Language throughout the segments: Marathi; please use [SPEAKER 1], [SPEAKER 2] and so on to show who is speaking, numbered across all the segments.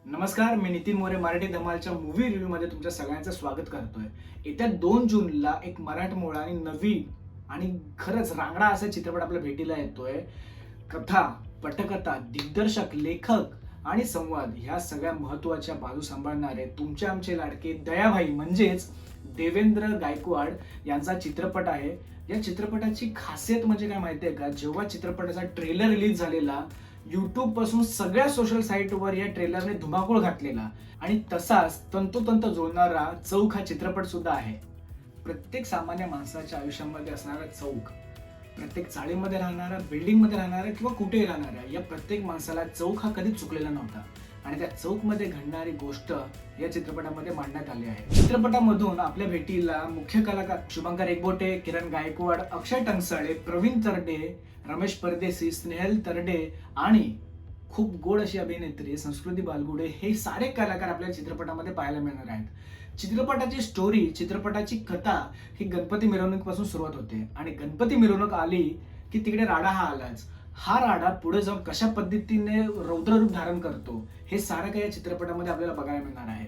[SPEAKER 1] नमस्कार, मी नितीन मोरे मराठी धमालच्या मूवी रिव्ह्यू मध्ये तुमच्या सगळ्यांचं स्वागत करतोय. येत्या 2 जूनला एक मराठमोळा आणि नवीन आणि खरंच रांगडा असा चित्रपट आपल्या भेटीला येतोय. कथा, पटकथा, दिग्दर्शक, लेखक आणि संवाद ह्या सगळ्या महत्त्वाच्या बाजू सांभाळणारे तुमचे आमचे लाडके दयाभाई म्हणजेच देवेंद्र गायकवाड यांचा चित्रपट आहे. या चित्रपटाची खासियत म्हणजे काय माहितीये का? जेव्हा चित्रपटाचा ट्रेलर रिलीज झालेला, YouTube पासून सगळ्या सोशल साईटवर या ट्रेलरने धुमाकूळ घातलेला आणि तसाच तंतोतंत जुळणारा चौक हा चित्रपट सुद्धा आहे. प्रत्येक सामान्य माणसाच्या आयुष्यामध्ये असणारा चौक, प्रत्येक चाळीमध्ये राहणारा, बिल्डिंगमध्ये राहणारा किंवा कुठेही राहणारा, या प्रत्येक माणसाला चौक हा कधीच चुकलेला नव्हता आणि त्या चौकमध्ये घडणारी गोष्ट या चित्रपटामध्ये मांडण्यात आली आहे. चित्रपटामधून आपल्या भेटीला मुख्य कलाकार शुभंकर एकबोटे, किरण गायकवाड, अक्षय टंकसाळे, प्रवीण तरडे, रमेश परदेसी, स्नेहल तरडे आणि खूप गोड अशी अभिनेत्री संस्कृती बालगुडे हे सारे कलाकार आपल्या चित्रपटामध्ये पाहायला मिळणार आहेत. चित्रपटाची स्टोरी, चित्रपटाची कथा ही गणपती मिरवणुकीपासून सुरुवात होते आणि गणपती मिरवणूक आली की तिकडे राडा हा आलाच. हा राडा पुढे जाऊन कशा पद्धतीने रौद्ररूप धारण करतो हे सारं काही या चित्रपटामध्ये आपल्याला बघायला मिळणार आहे.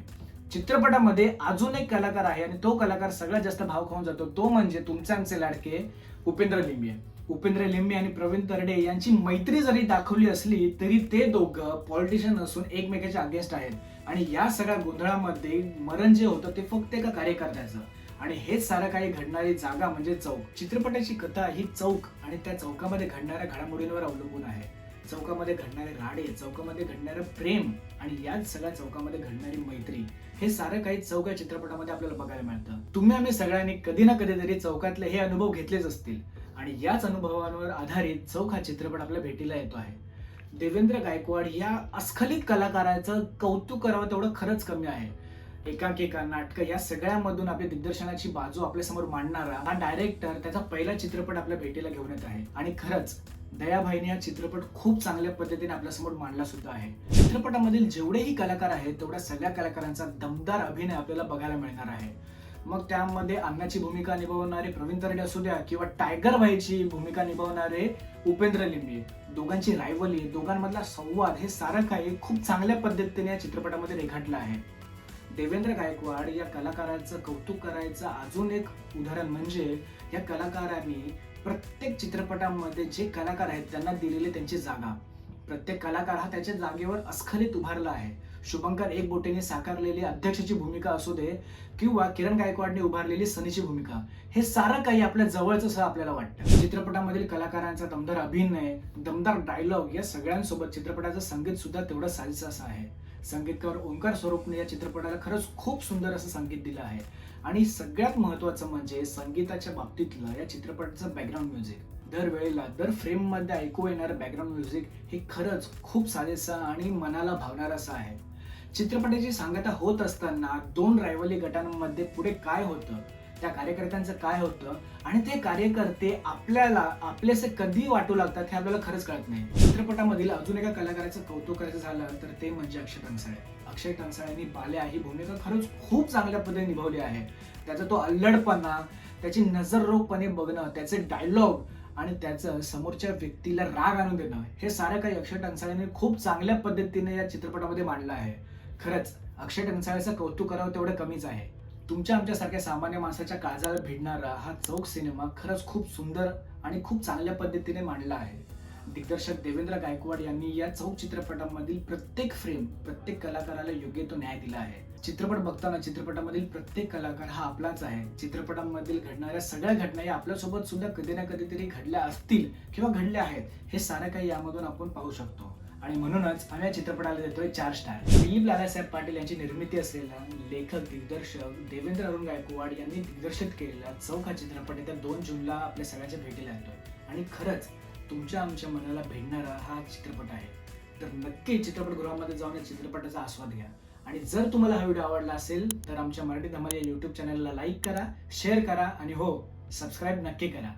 [SPEAKER 1] चित्रपटामध्ये अजून एक कलाकार आहे आणि तो कलाकार सगळ्यात जास्त भाव खाऊन जातो, तो म्हणजे तुमचे आमचे लाडके उपेंद्र लिंबे. उपेंद्र लिंबे आणि प्रवीण तरडे यांची मैत्री जरी दाखवली असली तरी ते दोघं पॉलिटिशियन असून एकमेकांच्या अगेन्स्ट आहेत आणि या सगळ्या गोंधळामध्ये मरण जे होतं ते फक्त एका कार्यकर्त्याचं आणि हेच सारं काही घडणारी जागा म्हणजे चौक. चित्रपटाची कथा ही चौक आणि त्या चौकामध्ये घडणाऱ्या घडामोडींवर अवलंबून आहे. चौकामध्ये घडणारे राडे, चौकामध्ये घडणारं प्रेम आणि याच सगळ्या चौकामध्ये घडणारी मैत्री हे सारं काही चौक या चित्रपटामध्ये आपल्याला बघायला मिळतं. तुम्ही आम्ही सगळ्यांनी कधी ना कधीतरी चौकातले हे अनुभव घेतलेच असतील आणि याच अनुभवांवर आधारित चौक हा चित्रपट आपल्या भेटीला येतो आहे. देवेंद्र गायकवाड या अस्खलित कलाकाराचं कौतुक करावं तेवढं खरंच कमी आहे. एकांकिका, नाटकं या सगळ्यामधून आपल्या दिग्दर्शनाची बाजू आपल्या समोर मांडणारा हा डायरेक्टर त्याचा पहिला चित्रपट आपल्या भेटीला घेऊन येत आहे आणि खरंच दयाभाईने हा चित्रपट खूप चांगल्या पद्धतीने आपल्या समोर मांडला सुद्धा आहे. चित्रपटामधील जेवढेही कलाकार आहेत तेवढ्या सगळ्या कलाकारांचा दमदार अभिनय आपल्याला बघायला मिळणार आहे. मग त्यामध्ये अण्णाची भूमिका निभावणारे प्रवीण तरडे असू द्या किंवा टायगर भाईची भूमिका निभावणारे उपेंद्र लिंबे, दोघांची रायवली, दोघांमधला संवाद हे सारं काही खूप चांगल्या पद्धतीने या चित्रपटामध्ये रेखाटलं आहे. देवेंद्र गायकवाड या कलाकाराचं कौतुक करायचं अजून एक उदाहरण म्हणजे या कलाकारांनी प्रत्येक चित्रपटामध्ये जे कलाकार आहेत त्यांना दिलेली त्यांची जागा. प्रत्येक कलाकार हा त्याच्या जागेवर अस्खलित उभारला आहे. शुभंकर एकबोटेने साकारलेली अध्यक्षाची भूमिका असू दे किंवा किरण गायकवाडने उभारलेली सनीची भूमिका, हे सारं काही आपल्या जवळचं असं आपल्याला वाटतं. चित्रपटामधील कलाकारांचा दमदार अभिनय, दमदार डायलॉग या सगळ्यांसोबत चित्रपटाचं संगीत सुद्धा तेवढं साजेसं असं आहे. संगीतकार ओंकार स्वरूपने या चित्रपटाला खरंच खूप सुंदर असं संगीत दिलं आहे आणि सगळ्यात महत्त्वाचं म्हणजे संगीताच्या बाबतीतलं या चित्रपटाचं बॅकग्राऊंड म्युझिक. दरवेळेला दर फ्रेम मध्ये ऐकू येणारं बॅकग्राऊंड म्युझिक हे खरंच खूप साजेसं आणि मनाला भावणारं असं आहे. चित्रपटाची सांगता होत असताना दोन रायवली गटांमध्ये पुढे काय होतं, त्या कार्यकर्त्यांचं काय होतं आणि ते कार्यकर्ते आपल्याला आपलेसे कधी वाटू लागतात हे आपल्याला खरंच कळत नाही. चित्रपटामधील अजून एका कलाकाराचं कौतुक करायचं झालं तर ते म्हणजे अक्षय टंकसाळे. अक्षय टंकसाळेंनी बाल्या ही भूमिका खरंच खूप चांगल्या पद्धतीने निभावली आहे. त्याचा तो अल्लडपणा, त्याची नजररोखपणे बघणं, त्याचे डायलॉग आणि त्याचं समोरच्या व्यक्तीला राग आणून देणं हे सारं काही अक्षय टंकसाळेने खूप चांगल्या पद्धतीने या चित्रपटामध्ये मांडलं आहे. खरंच अक्षय टंकसाळेचं कौतुक करावं तेवढं कमीच आहे. तुमच्या आमच्यासारख्या सामान्य माणसाच्या काळजाला भिडणारा हा चौक सिनेमा खरंच खूप सुंदर आणि खूप चांगल्या पद्धतीने मांडला आहे. दिग्दर्शक देवेंद्र गायकवाड यांनी या चौक चित्रपटामधील प्रत्येक फ्रेम, प्रत्येक कलाकाराला योग्य तो न्याय दिला आहे. चित्रपट बघताना चित्रपटामधील प्रत्येक कलाकार हा आपलाच आहे. चित्रपटामधील घडणाऱ्या सगळ्या घटना या आपल्यासोबत सुद्धा कधी ना कधीतरी घडल्या असतील किंवा घडल्या आहेत हे सारं काही यामधून आपण पाहू शकतो आणि म्हणूनच आम्ही या चित्रपटाला देतोय 4 स्टार. दिलीप लालासाहेब पाटील यांची निर्मिती असलेला, लेखक दिग्दर्शक देवेंद्र अरुण गायकवाड यांनी दिग्दर्शित केलेला चौक हा चित्रपट येत्या 2 जूनला आपल्या सगळ्यांच्या भेटीला येतोय आणि खरंच तुमच्या आमच्या मनाला भिडणारा हा चित्रपट आहे. तर नक्की चित्रपटगृहामध्ये जाऊन या चित्रपटाचा आस्वाद घ्या आणि जर तुम्हाला हा व्हिडिओ आवडला असेल तर आमच्या मराठी धमाल या YouTube चॅनलला लाईक करा, शेअर करा आणि हो, सबस्क्राईब नक्की करा.